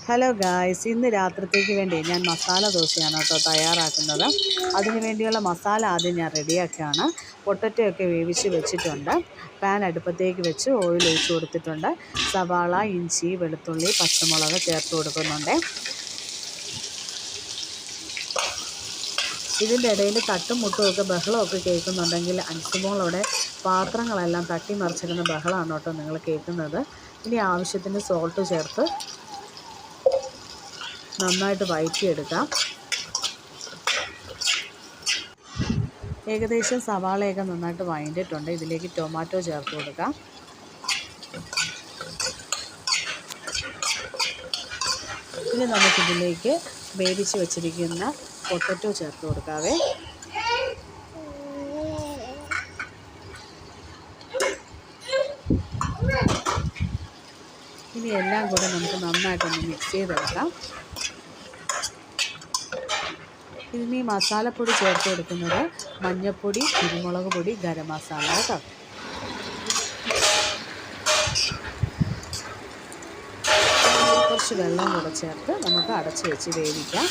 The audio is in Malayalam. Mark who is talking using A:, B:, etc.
A: ഹലോ ഗായ്സ്, ഇന്ന് രാത്രിത്തേക്ക് വേണ്ടി ഞാൻ മസാല ദോശയാണ് കേട്ടോ തയ്യാറാക്കുന്നത്. അതിന് വേണ്ടിയുള്ള മസാല ആദ്യം ഞാൻ റെഡിയാക്കുകയാണ്. പൊട്ടറ്റോ വേവിച്ച് വെച്ചിട്ടുണ്ട്. പാൻ അടുപ്പത്തേക്ക് വെച്ച് ഓയിൽ ഒഴിച്ച് കൊടുത്തിട്ടുണ്ട്. സവാള, ഇഞ്ചി, വെളുത്തുള്ളി, പച്ചമുളക് ചേർത്ത് കൊടുക്കുന്നുണ്ട്. ഇതിൻ്റെ ഇടയിൽ തട്ടും മുട്ടുമൊക്കെ ബഹളമൊക്കെ കേൾക്കുന്നുണ്ടെങ്കിൽ അൻസുമോളവിടെ പാത്രങ്ങളെല്ലാം തട്ടിമറിച്ചിരുന്ന ബഹളമാണ് കേട്ടോ നിങ്ങൾ കേൾക്കുന്നത്. ഇനി ആവശ്യത്തിന് സോൾട്ട് ചേർത്ത് നന്നായിട്ട് വഴറ്റിയെടുക്കാം. ഏകദേശം സവാളയൊക്കെ നന്നായിട്ട് വഴറ്റിയിട്ടുണ്ട്. ഇതിലേക്ക് ടൊമാറ്റോ ചേർത്ത് കൊടുക്കാം. ഇനി നമുക്കിതിലേക്ക് വേവിച്ച് വെച്ചിരിക്കുന്ന പൊട്ടറ്റോ ചേർത്ത് കൊടുക്കാവേ. ഇനി എല്ലാം കൂടെ നമുക്ക് നന്നായിട്ടൊന്ന് മിക്സ് ചെയ്തെടുക്കാം. ഇനി മസാലപ്പൊടി ചേർത്ത് കൊടുക്കുന്നത് മഞ്ഞൾപ്പൊടി, കുരുമുളക് പൊടി, ഗരം മസാല കേട്ടോ. കുറച്ച് വെള്ളം കൂടെ ചേർത്ത് നമുക്ക് അടച്ച് വെച്ച് വേവിക്കാം.